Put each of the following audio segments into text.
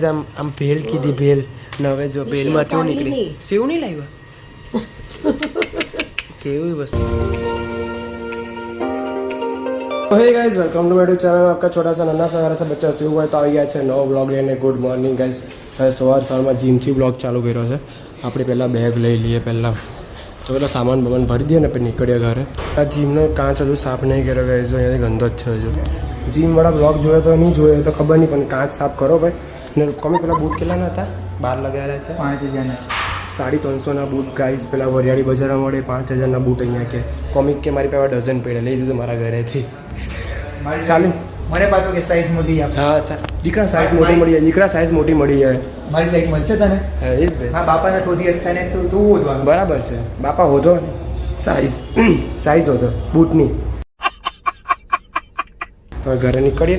આમ ભેલ કીધી ભેલ ને હવે જો ભેલમાંથી હું નીકળી સેવ નહીં લાવ્યા કેવી वस्तु। Hey guys welcome to my YouTube channel. आपका छोटा सा नन्हा सा प्यारा सा बच्चा सेव हुआ तो आ गया है नવો ब्लॉग લઈને। Good morning guys. સવારમાં જીમથી બ્લોગ ચાલુ કર્યો છે આપણે। પહેલાં બેગ લઈ લઈએ પહેલાં તો પેલા સામાન બમાન ભરી દઈએ ને પછી નીકળીએ ઘરે। આ જીમનો કાચ હજુ સાફ નહીં કર્યો ગાइस, જો અહીંયાથી ગંદો જ છે હજુ। જીમવાળા બ્લોગ જોયો તો નહીં જોયો તો ખબર નહીં, પણ કાચ સાફ કરો ભાઈ। ને કમે પેલા બૂટ કેટલાના હતા? 12 લગાવેલા છે 5000ના 350ના બૂટ ગાઈસ। પેલા વરિયાળી બજારમાં મળે 5000ના બૂટ અહીંયા કે કોમિક કે મારી પાસે ડઝન પડ્યા, લઈ જજો મારા ઘરેથી। ચાલુ મને પાછો કે સાઈઝ મોટી આપ। હા દીકરા સાઈઝ મોટી મળી જાય, દીકરા સાઈઝ મોટી મળી જાય। મારી સાઈઝ મળશે તને? હા એ જ ભાઈ। હા બાપાને થોડી હતા ને તું હોદવાનું બરાબર છે બાપા હોધો ને સાઈઝ હોધો બૂટની। તો ઘરે નીકળીએ।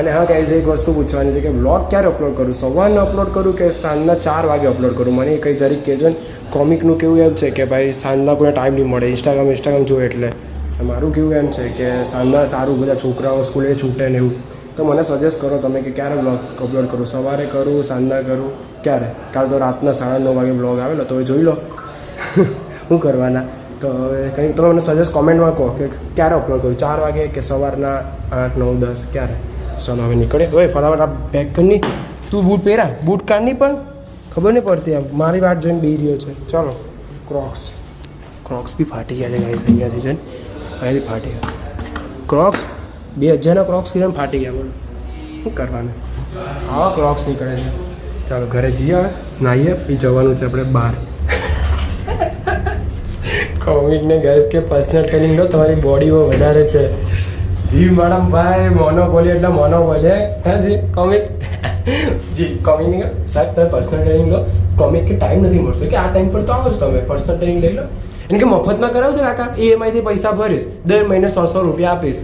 અને હા ગાઈઝ એક વસ્તુ પૂછવાની છે કે બ્લોગ ક્યારે અપલોડ કરું? સવારનો અપલોડ કરું કે સાંજના 4 વાગે અપલોડ કરું? મને કંઈ જરીક કહેજો ને। કોમિકનું કેવું એમ છે કે ભાઈ સાંજના કોઈ ટાઈમ નહીં મળે, ઇન્સ્ટાગ્રામ જોઈએ એટલે। મારું કેવું એમ છે કે સાંજના સારું બધા છોકરાઓ સ્કૂલે છૂટે ને એવું, તો મને સજેસ્ટ કરો તમે કે ક્યારે બ્લોગ અપલોડ કરું? સવારે કરું, સાંજના કરું, ક્યારે? કાલ તો રાતના 9:30 વાગે બ્લોગ આવેલો, તો હવે જોઈ લો શું કરવાના। તો હવે કંઈક તમે મને સજેસ્ટ કોમેન્ટમાં કહો કે ક્યારે અપલોડ કરું, 4 વાગે કે સવારના 8, 9, 10 ક્યારે? ચાલો હવે નીકળે। ઓય ફટાફટ આ પેક કરી। તું બૂટ પહેરા, બૂટ કાઢની પણ ખબર નહીં પડતી આમ મારી વાત જોઈને બેહી રહ્યો છે। ચાલો ક્રોક્સ બી ફાટી ગયા છે ગાઈસ, અહીંયાથી જઈને અહીંયાથી ફાટી ગયા ક્રોક્સ। 2000ના ક્રોક્સ કરીને ફાટી ગયા, બોલો શું કરવાનું? આવા ક્રોક્સ નીકળે છે। ચાલો ઘરે જઈએ, હવે નાહીએ પછી જવાનું છે આપણે બહાર। કોમિકને ગાઈસ કે પર્સનલ ટ્રેનિંગ લો, તમારી બોડીમાં વધારે છે। જી મેડમ ભાઈ મોનોપોલી એટલે મોનોપોલી હા જી કોમિક જી કોમિક સાહેબ તમે પર્સનલ ટ્રેનિંગ લો। કોમિક કે ટાઈમ નથી મળતો કે આ ટાઈમ પર તો આવો છો તમે, પર્સનલ ટ્રેનિંગ લઈ લો। એને કે મફતમાં કરાવજો કાકા, EMI થી પૈસા ભરીશ, દર મહિને 100 રૂપિયા આપીશ।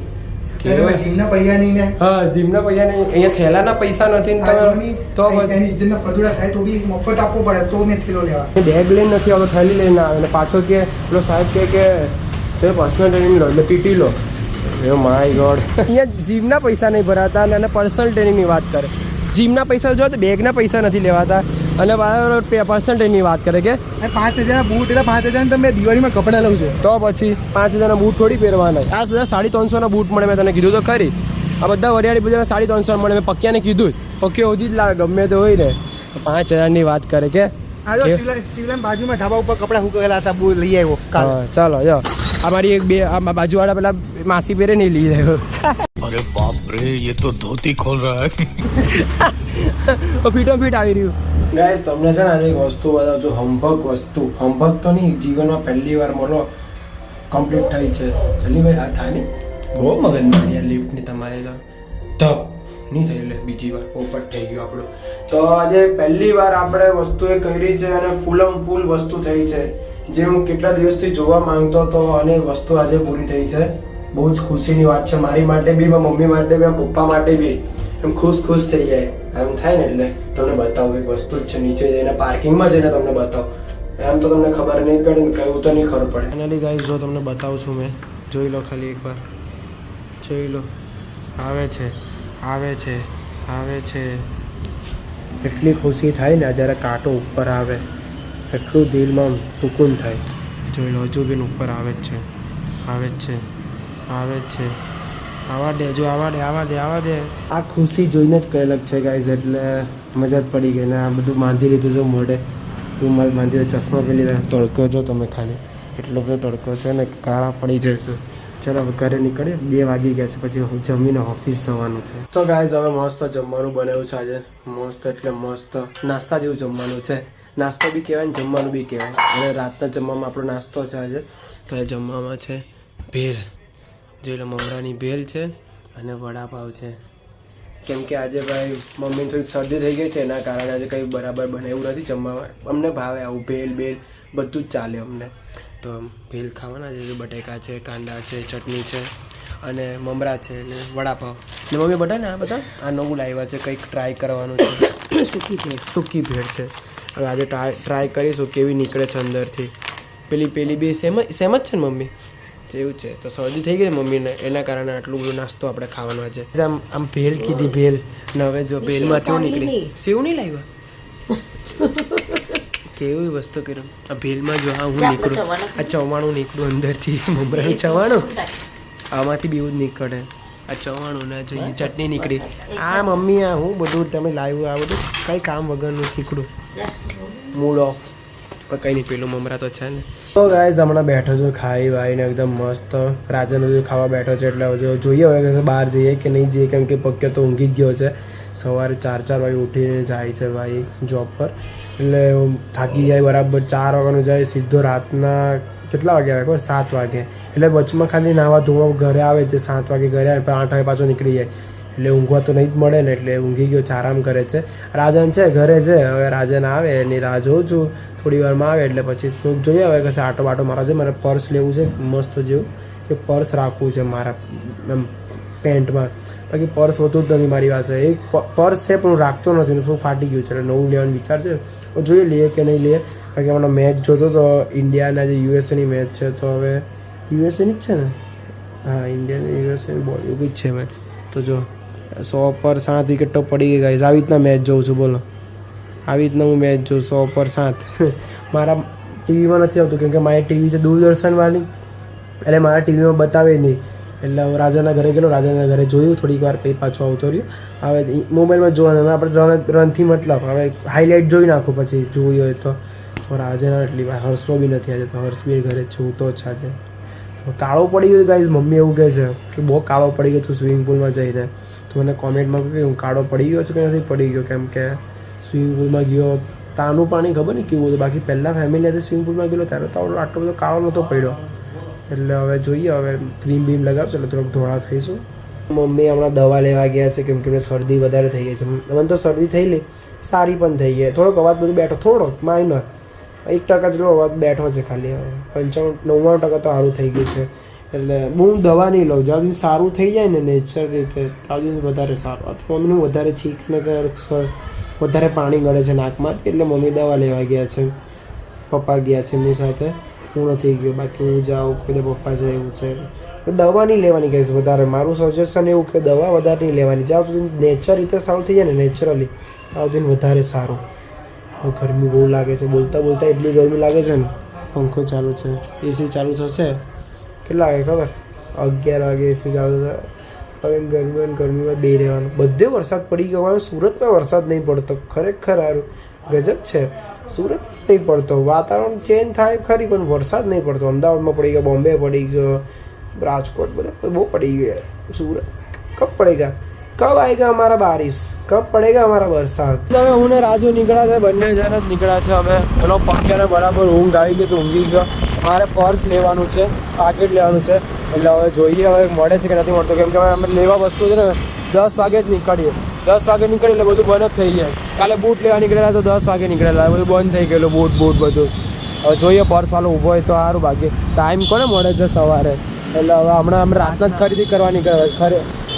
જીમના પૈસા નહીં ને? હા જીમના પૈસા નહીં, અહીંયા થેલાના પૈસા નથી ને તમે તો પછી ઇજ્જતના પદુડા થાય તો બી મફત આપવો પડે તો મેં થેલો લેવા। બેગ લઈને નથી આવતો, થેલી લઈને આવે ને પાછો કે પેલો સાહેબ કે તમે પર્સનલ ટ્રેનિંગ લો એટલે PT લો। ઓ માય ગોડ, અહીંયા જીમના પૈસા નહીં ભરાતા અને પર્સનલ ટ્રેનિંગની વાત કરે। જીમના પૈસા જો તો બેગના પૈસા નથી લેવાતા અને પર્સનલ ટ્રેનિંગની વાત કરે કે 5000ના બૂટ એટલે 5000 તમે દિવાળીમાં કપડાં લઉં છું તો પછી 5000ના બૂટ થોડી પહેરવાના। આ બધા 350ના બૂટ મળે, મેં તને કીધું તો ખરી। આ બધા વરિયાળી બજારમાં 350 મળે, મેં પક્યાને કીધું જ, પક્યો સુધી જ લાવે ગમે તો હોય ને। 5000ની વાત કરે કે આ જો શિવલામ બાજુમાં ધાબા ઉપર કપડાં હુકેલા હતા, બૂટ લઈ આવ્યો કાલ। ચાલો જો અમારી એક બે બાજુવાળા પેલા માસી પહેરે નહીં લઈ રહ્યો। અરે બાપ રે, ये तो धोती खोल रहा है। ફીટો ફીટ આવી રહ્યું ગાઈસ। તમને છે ને આજે એક વસ્તુ બતાવું છું, હંભક તો નહીં, જીવનમાં પહેલી વાર બોલો કમ્પ્લીટ થઈ છે। જલ્દી ભાઈ આ થાય ને બહુ મગજ મારી આ લિફ્ટની તમારે તો નહીં થઈ, એટલે બીજી વાર પોપટ થઈ ગયું આપણું। તો આજે પહેલી વાર આપણે વસ્તુ એ કરી છે અને ફૂલ વસ્તુ થઈ છે, જે હું કેટલા દિવસથી જોવા માંગતો હતો અને વસ્તુ આજે પૂરી થઈ છે। બહુ જ ખુશીની વાત છે મારી માટે બી, મારી મમ્મી માટે બી, મારા પપ્પા માટે બી। એમ ખુશ થઈ જાય એમ થાય ને, એટલે તમને બતાવું એક વસ્તુ જ છે, નીચે જઈને પાર્કિંગમાં જઈને તમને બતાવું। એમ તો તમને ખબર નહીં પડે ને, કહ્યું તો નહીં ખબર પડે। ફાઇનલી ગાઈસ જો તમને બતાવું છું મેં, જોઈ લો ખાલી એકવાર, જોઈ લો આવે છે। એટલી ખુશી થાય ને જ્યારે કાંટો ઉપર આવે, એટલું દિલમાં સુકૂન થાય। જોઈ લો હજુ બી ઉપર આવે જ છે। આવા દે। આ ખુશી જોઈને જ કઈ અલગ છે ગાઈઝ, એટલે મજા જ પડી ગઈ ને। આ બધું બાંધી લીધું છે મોઢે, રૂમાલ બાંધી લીધો, ચશ્મા પહેરી લીધા। તડકો જો તમે ખાલી એટલો બધો તડકો છે ને, કાળા પડી જશે। ચાલો ઘરે નીકળીએ, 2 વાગી ગયા છે, પછી જમીને ઓફિસ જવાનું છે। તો ગાઈઝ હવે મસ્ત જમવાનું બનાવ્યું છે આજે, મસ્ત એટલે મસ્ત નાસ્તા જેવું જમવાનું છે। નાસ્તો બી કહેવાય ને જમવાનું બી કહેવાય, અને રાતના જમવામાં આપણો નાસ્તો છે આજે। તો એ જમવામાં છે ભેલ, જોઈ લો મમરાની ભેલ છે અને વડાપાવ છે। કેમ કે આજે ભાઈ મમ્મીને થોડીક શરદી થઈ ગઈ છે, એના કારણે આજે કંઈ બરાબર બનાવ્યું નથી જમવામાં। અમને ભાવે આવું ભેલ બધું જ ચાલે અમને। તો ભેલ ખાવાના છે, બટેકા છે, કાંદા છે, ચટણી છે અને મમરા છે ને વડાપાવ ને મમ્મી બધાને આ બધા આ નવું લાવ્યા છે, કંઈક ટ્રાય કરવાનું છે। સૂકી ભેળ છે, હવે આજે ટ્રાય કરીશું કેવી નીકળે છે અંદરથી। પેલી બી સેમ જ છે ને મમ્મી? એવું છે તો શરદી થઈ ગઈ મમ્મીને એના કારણે આટલું બધું નાસ્તો આપણે ખાવાનો છે આમ આમ ભેલ કીધી ભેલ ને હવે જો ભેલમાંથી હું નીકળી સેવ નહીં લાવ્યા કેવી વસ્તુ કર્યું આ ભેલમાં જો હા હું નીકળું આ ચવાણું નીકળું અંદરથી મમરાનું ચવાણું આમાંથી બી એવું જ નીકળે આ ચવાણું ને જોઈએ ચટણી નીકળી આ મમ્મી આ હું બધું તમે લાવ્યું આ બધું કંઈ કામ વગરનું નીકળું મૂડ ઓફ પણ કંઈ નહીં પેલું મમરા તો છે ને તો ગાઈઝ હમણાં બેઠો છું ખાઈ વાઈને એકદમ મસ્ત રાજાનું બધું ખાવા બેઠો છે એટલે હવે જોઈએ હવે કે બહાર જઈએ કે નહીં જઈએ કેમ કે પક્કે તો ઊંઘી જ ગયો છે સવારે 4 વાગે ઉઠીને જાય છે ભાઈ જોબ પર એટલે થાકી જાય બરાબર 4 વાગ્યાનું જાય સીધો રાતના કેટલા વાગે આવે ખબર 7 વાગે એટલે વચમાં ખાલી નાવા ધોવા ઘરે આવે છે 7 વાગે ઘરે આવે 8 વાગે પાછો નીકળી જાય એટલે ઊંઘવા તો નહીં જ મળે ને એટલે ઊંઘી ગયો છે આરામ કરે છે રાજન છે ઘરે છે હવે રાજન આવે એની રાહ જોઉં છું થોડી વારમાં આવે એટલે પછી શોખ જોઈએ હવે કશે આટો બાટો મારો છે મારે પર્સ લેવું છે મસ્ત જેવું કે પર્સ રાખવું છે મારા એમ પેન્ટમાં બાકી પર્સ હોતું જ નથી મારી પાસે એક પર્સ છે પણ હું રાખતો નથી થોડું ફાટી ગયું છે એટલે નવું લેવાનો વિચાર છે જોઈએ લઈએ કે નહીં લઈએ બાકી હમણાં મેચ જોતો તો ઇન્ડિયાના જે યુએસએની મેચ છે તો હવે યુએસએની જ છે ને હા ઇન્ડિયન યુએસએની બોલ એવું જ છે ભાઈ તો જો 100 પર 7 વિકેટ તો પડી ગઈ ગાઈઝ આવી રીતના મેચ જોઉં છું બોલો આવી રીતના હું મેચ જોઉં 100 પર 7 મારા ટીવીમાં નથી આવતું કેમ કે મારી ટીવી છે દૂરદર્શનવાળી એટલે મારા ટીવીમાં બતાવે નહીં એટલે હું રાજાના ઘરે ગયેલો રાજાના ઘરે જોયું થોડીક વાર પછી પાછો આવતો રહ્યો હવે મોબાઈલમાં જોવાનું હવે આપણે રનથી મતલબ હવે હાઇલાઇટ જોઈ નાખું પછી જોવી હોય તો રાજાના એટલી વાર હર્ષનો બી નથી આજે તો હર્ષ બી ઘરે છું તો જ આજે કાળો પડી ગયો ગાઈઝ મમ્મી એવું કહે છે કે બહુ કાળો પડી ગયો છું સ્વિમિંગ પુલમાં જઈને તો મને કોમેન્ટમાં કહ્યું કે હું કાળો પડી ગયો છું કે નથી પડી ગયો કેમ કે સ્વિમિંગ પુલમાં ગયો તાનું પાણી ખબર નહીં કેવું હતું બાકી પહેલાં ફેમિલી સાથે સ્વિમિંગ પુલમાં ગયેલો ત્યારે તો આટલો બધો કાળો નહોતો પડ્યો એટલે હવે જોઈએ હવે ક્રીમ બીમ લગાવશે એટલે થોડોક ધોળા થઈશું મમ્મી હમણાં દવા લેવા ગયા છે કેમ કે શરદી વધારે થઈ ગઈ છે મને તો શરદી થયેલી સારી પણ થઈ ગઈ થોડોક અવાજ બધું બેઠો થોડોક માઇનર 1% જેટલો અવાજ બેઠો છે ખાલી હવે 95-99% તો સારું થઈ ગયું છે એટલે હું દવા નહીં લઉં જ્યાં સુધી સારું થઈ જાય ને નેચર રીતે ત્યાં સુધી વધારે સારું મમ્મીનું વધારે છીંક ને વધારે પાણી ગળે છે નાકમાંથી એટલે મમ્મી દવા લેવા ગયા છે પપ્પા ગયા છે એમની સાથે હું નથી ગયો બાકી હું જાઉં કોઈ પપ્પા જાય એવું છે દવા નહીં લેવાની કહીશ વધારે મારું સજેશન એવું કે દવા વધારે નહીં લેવાની જ્યાં સુધી નેચર રીતે સારું થઈ જાય ને નેચરલી ત્યાં સુધી વધારે સારું ગરમી બહુ લાગે છે બોલતા બોલતા એટલી ગરમી લાગે છે ને પંખો ચાલુ છે એસી ચાલુ થશે કેટલા વાગે ખબર 11 વાગે એસી ચાલુ થાય હવે ગરમીમાં બે રહેવાનું બધે વરસાદ પડી ગયો હવે સુરતમાં વરસાદ નહીં પડતો ખરેખર સારું ગજબ છે સુરત નહીં પડતો વાતાવરણ ચેન્જ થાય ખરી પણ વરસાદ નહીં પડતો અમદાવાદમાં પડી ગયો બોમ્બે પડી ગયો રાજકોટ બધા બહુ પડી ગયો સુરત કબ પડેગા कब आएगा हमारा बारिश कब पड़ेगा हमारा बरसात હવે હું ને રાજુ નીકળ્યા છે બંને જણ જ નીકળ્યા છે અમે પેલો પંખ્યાને બરાબર ઊંઘ આવી ગઈ તો ઊંઘી ગયો મારે પર્સ લેવાનું છે પાકેટ લેવાનું છે એટલે હવે જોઈએ હવે મળે છે કે નથી મળતો કેમ કે અમે લેવા વસ્તુ છે ને 10 વાગે જ નીકળીએ 10 વાગે નીકળીએ એટલે બધું બંધ જ થઈ જાય કાલે બૂટ લેવા નીકળેલા તો 10 વાગે નીકળેલા બધું બંધ થઈ ગયેલું બૂટ બધું હવે જોઈએ પર્સ વાળો ઊભો હોય તો સારું બાકી ટાઈમ કોને મળે છે સવારે એટલે હવે હમણાં અમે રાતના જ ખરીદી કરવાની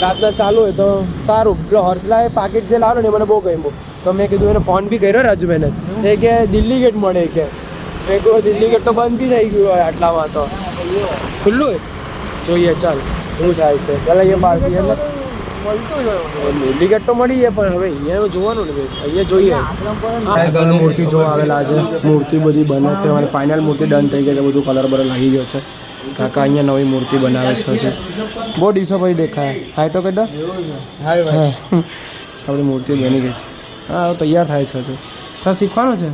રાતના ચાલુ હોય તો સારું પેલો હર્ષલાએ પાકીટ જે લાવ્યો ને મને બહુ ગમ્યું તો મેં કીધું એને ફોન બી કર્યો રાજુભાઈને એ કે દિલ્હી ગેટ મળે કે મેં કહ્યું દિલ્હી ગેટ તો બંધ બી થઈ ગયું હોય આટલામાં તો ખુલ્લું હોય જોઈએ ચાલ એવું થાય છે પેલા એ બહાર એટલે દિલ્હી ગેટ તો મળી જાય પણ હવે અહીંયા જોવાનું ને અહીંયા જોઈએ મૂર્તિ જોવા આવેલા છે મૂર્તિ બધી બને છે અને ફાઇનલ મૂર્તિ ડન થઈ ગઈ છે બધું કલર બર લાગી ગયો છે કાકા અહીંયા નવી મૂર્તિ બનાવે છે હજી બહુ દિવસો પછી દેખાય હાય તો કદા હા આપણી મૂર્તિ બની ગઈ છે હા તૈયાર થાય છે હજુ તો શીખવાનું છે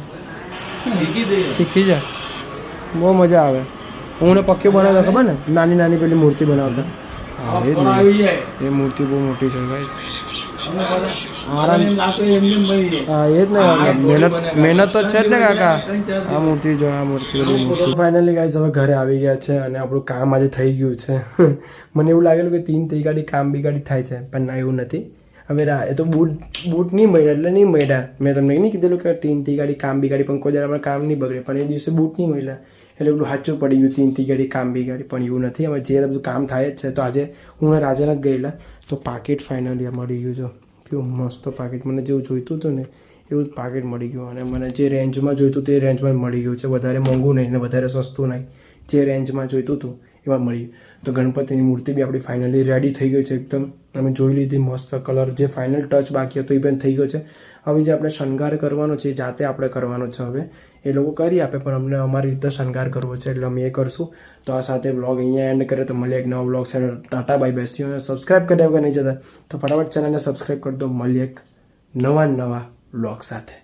શીખી જાય બહુ મજા આવે હું ને પક્કી બનાવતા ખબર ને નાની નાની પેલી મૂર્તિ બનાવતા હા એ જ ને એ મૂર્તિ બહુ મોટી છે ગાઈસ આરામ હા એ જ ને મહેનત તો છે જ ને કાકા આ મૂર્તિ જો આ મૂર્તિ બધી મૂર્તિ ફાઇનલી ગાઈસ હવે ઘરે આવી ગયા છે અને આપણું કામ આજે થઈ ગયું છે મને એવું લાગેલું કે 3 થી ગાડી કામ બી ગાડી થાય છે પણ ના એવું નથી હવે એ તો બૂટ નહીં મળ્યા એટલે નહીં મળ્યા મેં તમને નહીં કીધેલું કે 3 થી ગાડી કામ બી ગાડી પણ કોઈ જરા કામ નહીં બગડે પણ એ દિવસે બૂટ નહીં મળ્યા એટલે પેલું સાચું પડી ગયું 3 થી ગાડી કામ બી ગાડી પણ એવું નથી હવે જે બધું કામ થાય જ છે તો આજે હું રાજાના જ ગયેલા તો પાકીટ ફાઇનલી મળી ગયું છે કેવું મસ્ત પાકીટ મને જેવું જોઈતું હતું ને એવું જ પાકીટ મળી ગયું અને મને જે રેન્જમાં જોઈતું તે રેન્જમાં મળી ગયું છે વધારે મોંઘું નહીં ને વધારે સસ્તું નહીં જે રેન્જમાં જોઈતું હતું એવા મળી. તો ગણપતિની મૂર્તિ બી આપણી ફાઇનલી રેડી થઈ ગઈ છે એકદમ. અમે જોઈ લીધી મસ્ત કલર, જે ફાઇનલ ટચ બાકી હતો એ પણ થઈ ગયો છે. હવે જે આપણે શણગાર કરવાનો છે એ જાતે આપણે કરવાનો છે. હવે એ લોકો કરી આપે પણ અમને અમારી રીતે શણગાર કરવો છે એટલે અમે એ કરશું. તો આ સાથે બ્લોગ અહીંયા એન્ડ કરે. તો મળીએ એક નવો બ્લોગ સાથે. ટાટા બાય બેસી અને સબસ્ક્રાઈબ કરી વગર નહીં જતા તો ફટાફટ ચેનલને સબસ્ક્રાઈબ કરી દો. મળીએ એક નવા બ્લોગ સાથે.